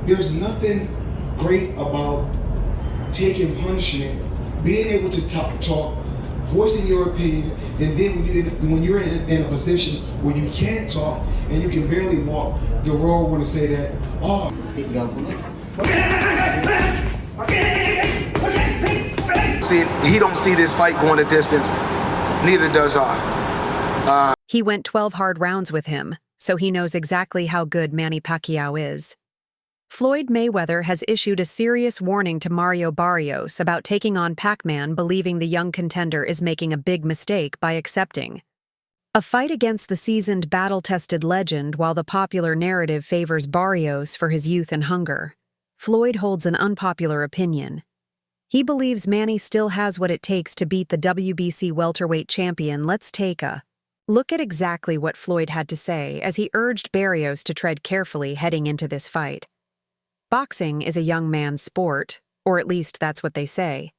There's nothing great about taking punishment, being able to talk, voicing your opinion, and then when you're in a position where you can't talk and you can barely walk, the world want to say that, oh. See, he don't see this fight going a distance. Neither does I. He went 12 hard rounds with him, so he knows exactly how good Manny Pacquiao is. Floyd Mayweather has issued a serious warning to Mario Barrios about taking on Pac-Man, believing the young contender is making a big mistake by accepting a fight against the seasoned, battle-tested legend. While the popular narrative favors Barrios for his youth and hunger, Floyd holds an unpopular opinion. He believes Manny still has what it takes to beat the WBC welterweight champion. Let's take a look at exactly what Floyd had to say as he urged Barrios to tread carefully heading into this fight. Boxing is a young man's sport, or at least that's what they say.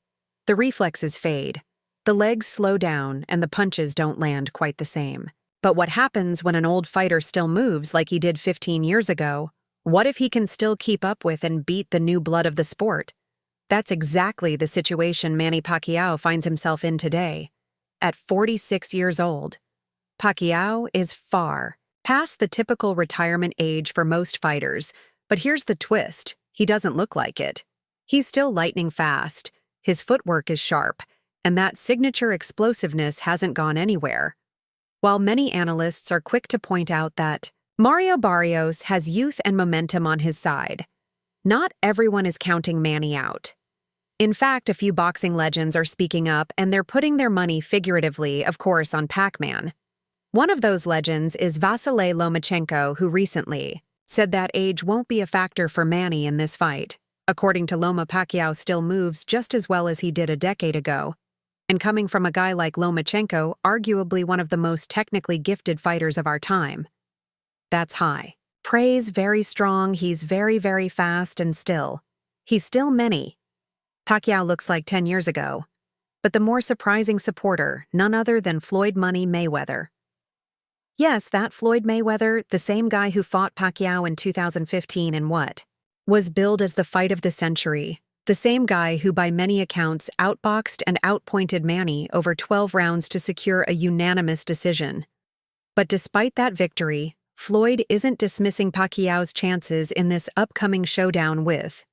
The reflexes fade, the legs slow down, and the punches don't land quite the same. But what happens when an old fighter still moves like he did 15 years ago? What if he can still keep up with and beat the new blood of the sport? That's exactly the situation Manny Pacquiao finds himself in today. At 46 years old, Pacquiao is far past the typical retirement age for most fighters. But here's the twist, he doesn't look like it. He's still lightning fast, his footwork is sharp, and that signature explosiveness hasn't gone anywhere. While many analysts are quick to point out that Mario Barrios has youth and momentum on his side, not everyone is counting Manny out. In fact, a few boxing legends are speaking up, and they're putting their money figuratively, of course, on Pac-Man. One of those legends is Vasily Lomachenko, who recently said that age won't be a factor for Manny in this fight. According to Loma, Pacquiao still moves just as well as he did a decade ago. And coming from a guy like Lomachenko, arguably one of the most technically gifted fighters of our time, that's high praise. Very strong, he's very, very fast, and he's still Manny. Pacquiao looks like 10 years ago. But the more surprising supporter, none other than Floyd Money Mayweather. Yes, that Floyd Mayweather, the same guy who fought Pacquiao in 2015 and what was billed as the fight of the century, the same guy who by many accounts outboxed and outpointed Manny over 12 rounds to secure a unanimous decision. But despite that victory, Floyd isn't dismissing Pacquiao's chances in this upcoming showdown with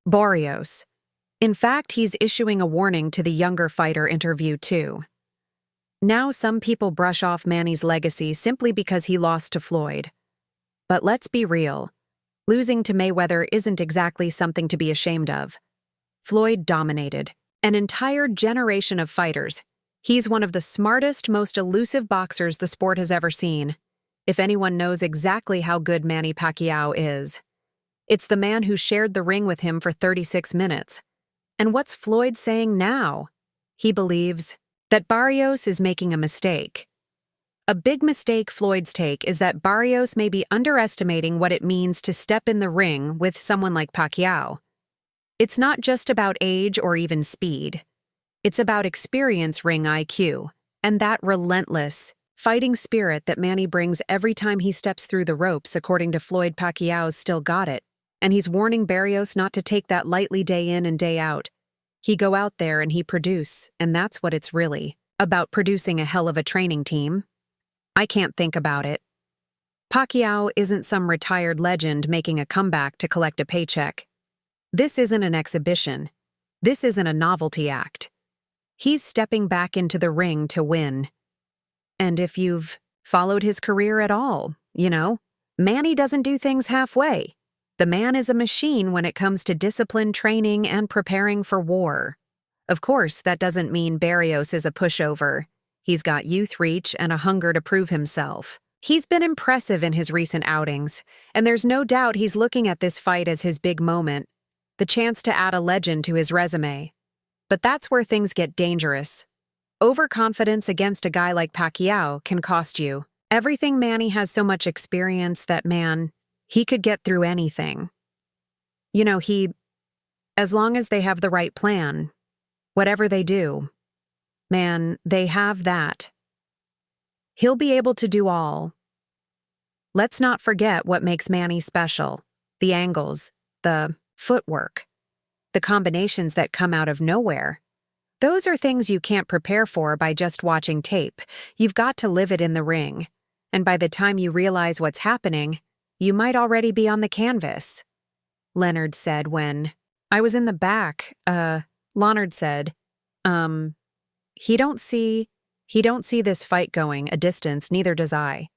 Barrios. In fact, he's issuing a warning to the younger fighter interview too. Now some people brush off Manny's legacy simply because he lost to Floyd. But let's be real. Losing to Mayweather isn't exactly something to be ashamed of. Floyd dominated an entire generation of fighters. He's one of the smartest, most elusive boxers the sport has ever seen. If anyone knows exactly how good Manny Pacquiao is, it's the man who shared the ring with him for 36 minutes. And what's Floyd saying now? He believes that Barrios is making a mistake. A big mistake Floyd's take is that Barrios may be underestimating what it means to step in the ring with someone like Pacquiao. It's not just about age or even speed. It's about experience, ring IQ, and that relentless, fighting spirit that Manny brings every time he steps through the ropes. According to Floyd, Pacquiao's still got it, and he's warning Barrios not to take that lightly day in and day out. He go out there and he produce, and that's what it's really about, producing a hell of a training team. I can't think about it. Pacquiao isn't some retired legend making a comeback to collect a paycheck. This isn't an exhibition. This isn't a novelty act. He's stepping back into the ring to win. And if you've followed his career at all, Manny doesn't do things halfway. The man is a machine when it comes to discipline, training, and preparing for war. Of course, that doesn't mean Barrios is a pushover. He's got youth reach and a hunger to prove himself. He's been impressive in his recent outings, and there's no doubt he's looking at this fight as his big moment, the chance to add a legend to his resume. But that's where things get dangerous. Overconfidence against a guy like Pacquiao can cost you everything. Manny has so much experience that, he could get through anything. As long as they have the right plan, whatever they do, they have that. He'll be able to do all. Let's not forget what makes Manny special: the angles, the footwork, the combinations that come out of nowhere. Those are things you can't prepare for by just watching tape. You've got to live it in the ring. And by the time you realize what's happening, you might already be on the canvas. Leonard said when I was in the back. Leonard said, he don't see this fight going a distance, neither does I.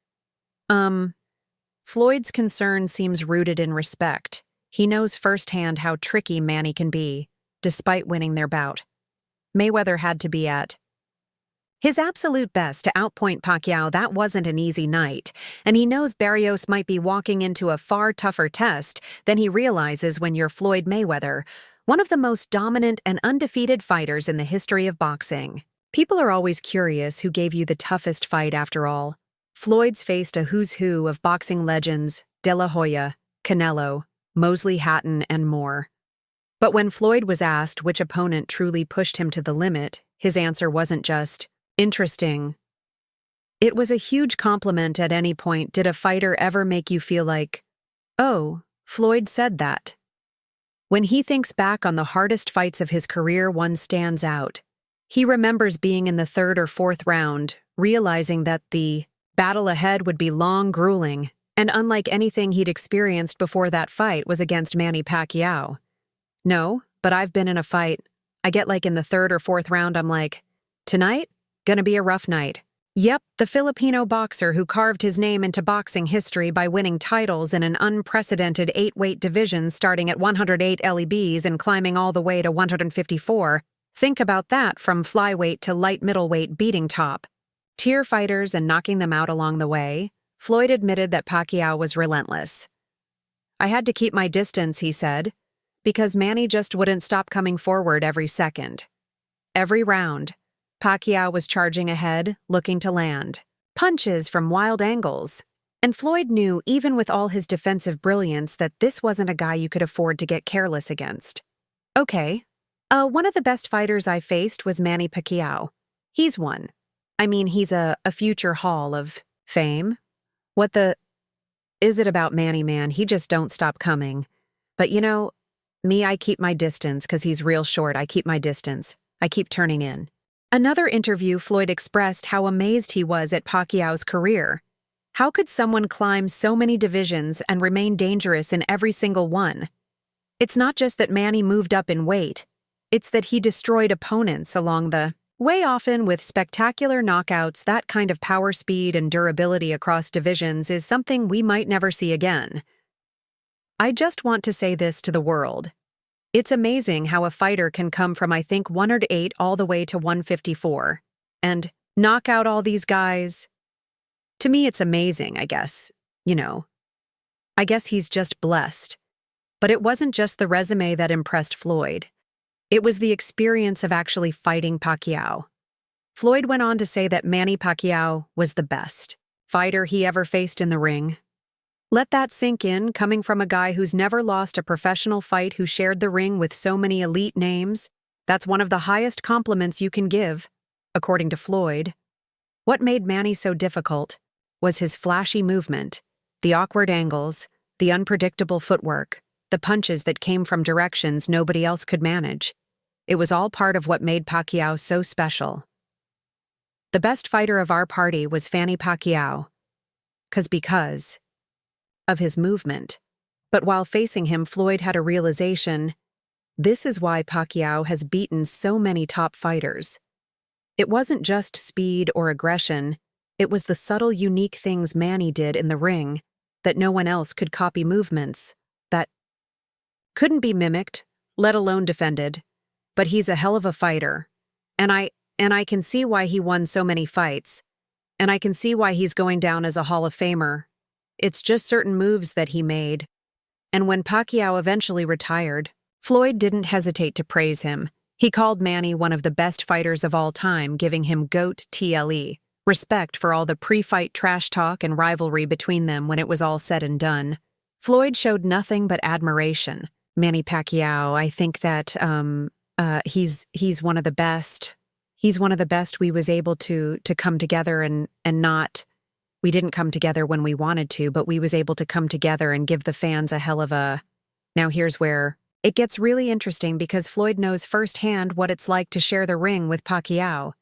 Floyd's concern seems rooted in respect. He knows firsthand how tricky Manny can be, despite winning their bout. Mayweather had to be at his absolute best to outpoint Pacquiao. That wasn't an easy night, and he knows Barrios might be walking into a far tougher test than he realizes when you're Floyd Mayweather, one of the most dominant and undefeated fighters in the history of boxing. People are always curious who gave you the toughest fight after all. Floyd's faced a who's who of boxing legends, De La Hoya, Canelo, Mosley Hatton, and more. But when Floyd was asked which opponent truly pushed him to the limit, his answer wasn't just, interesting. It was a huge compliment. At any point, did a fighter ever make you feel like, oh, Floyd said that? When he thinks back on the hardest fights of his career, one stands out. He remembers being in the third or fourth round, realizing that the battle ahead would be long, grueling, and unlike anything he'd experienced before. That fight was against Manny Pacquiao. No, but I've been in a fight. I get like in the third or fourth round, I'm like, tonight? Gonna be a rough night. Yep, the Filipino boxer who carved his name into boxing history by winning titles in an unprecedented 8-weight division starting at 108 lbs and climbing all the way to 154. Think about that, from flyweight to light middleweight, beating top tier fighters and knocking them out along the way. Floyd admitted that Pacquiao was relentless. I had to keep my distance, he said, because Manny just wouldn't stop coming forward every second. Every round, Pacquiao was charging ahead, looking to land punches from wild angles. And Floyd knew, even with all his defensive brilliance, that this wasn't a guy you could afford to get careless against. Okay, one of the best fighters I faced was Manny Pacquiao. He's one. I mean, he's a future Hall of Fame. What the is it about Manny, man? He just don't stop coming. But you know, me, I keep my distance because he's real short. I keep my distance. I keep turning in. Another interview, Floyd expressed how amazed he was at Pacquiao's career. How could someone climb so many divisions and remain dangerous in every single one? It's not just that Manny moved up in weight. It's that he destroyed opponents along the way, often with spectacular knockouts. That kind of power, speed, and durability across divisions is something we might never see again. I just want to say this to the world. It's amazing how a fighter can come from, I think, 108 all the way to 154 and knock out all these guys. To me, it's amazing, I guess. You know, I guess he's just blessed. But it wasn't just the resume that impressed Floyd. It was the experience of actually fighting Pacquiao. Floyd went on to say that Manny Pacquiao was the best fighter he ever faced in the ring. Let that sink in, coming from a guy who's never lost a professional fight, who shared the ring with so many elite names. That's one of the highest compliments you can give, according to Floyd. What made Manny so difficult was his flashy movement, the awkward angles, the unpredictable footwork, the punches that came from directions nobody else could manage. It was all part of what made Pacquiao so special. The best fighter of our party was Manny Pacquiao, because of his movement. But while facing him, Floyd had a realization. This is why Pacquiao has beaten so many top fighters. It wasn't just speed or aggression, it was the subtle, unique things Manny did in the ring that no one else could copy, movements that couldn't be mimicked, let alone defended. But he's a hell of a fighter. And I can see why he won so many fights. And I can see why he's going down as a Hall of Famer. It's just certain moves that he made. And when Pacquiao eventually retired, Floyd didn't hesitate to praise him. He called Manny one of the best fighters of all time, giving him GOAT TLE, respect for all the pre-fight trash talk and rivalry between them when it was all said and done. Floyd showed nothing but admiration. Manny Pacquiao, I think that he's one of the best. He's one of the best. We was able to come together and not, we didn't come together when we wanted to, but we was able to come together and give the fans a hell of a Now here's where it gets really interesting because Floyd knows firsthand what it's like to share the ring with Pacquiao.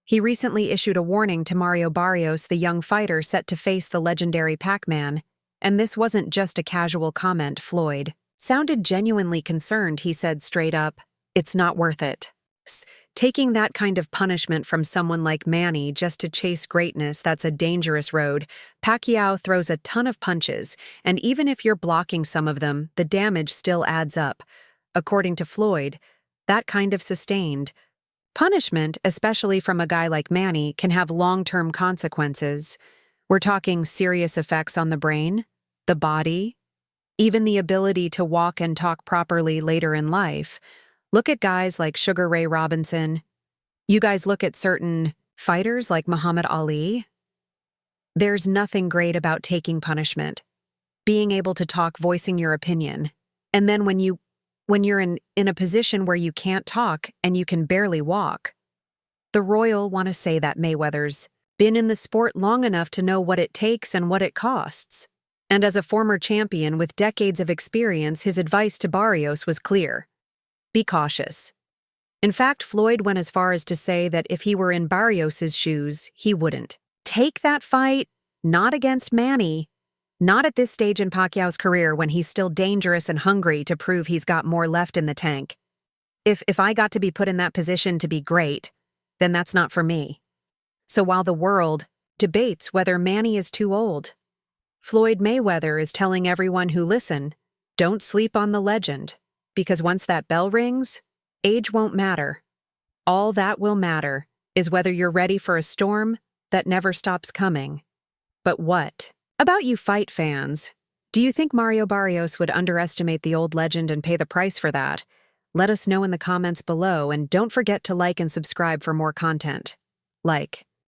He recently issued a warning to Mario Barrios, the young fighter set to face the legendary Pac-Man, and this wasn't just a casual comment. Floyd sounded genuinely concerned. He said straight up, "It's not worth it." Taking that kind of punishment from someone like Manny just to chase greatness, that's a dangerous road. Pacquiao throws a ton of punches, and even if you're blocking some of them, the damage still adds up. According to Floyd, that kind of sustained punishment, especially from a guy like Manny, can have long-term consequences. We're talking serious effects on the brain, the body, even the ability to walk and talk properly later in life. Look at guys like Sugar Ray Robinson. You guys look at certain fighters like Muhammad Ali. There's nothing great about taking punishment, being able to talk, voicing your opinion. And then when you're in a position where you can't talk and you can barely walk. The Royal want to say that Mayweather's been in the sport long enough to know what it takes and what it costs. And as a former champion with decades of experience, his advice to Barrios was clear. Be cautious. In fact, Floyd went as far as to say that if he were in Barrios's shoes, he wouldn't take that fight, not against Manny, not at this stage in Pacquiao's career when he's still dangerous and hungry to prove he's got more left in the tank. If I got to be put in that position to be great, then that's not for me. So while the world debates whether Manny is too old, Floyd Mayweather is telling everyone who listen, don't sleep on the legend. Because once that bell rings, age won't matter. All that will matter is whether you're ready for a storm that never stops coming. But what about you fight fans? Do you think Mario Barrios would underestimate the old legend and pay the price for that? Let us know in the comments below, and don't forget to like and subscribe for more content. Like,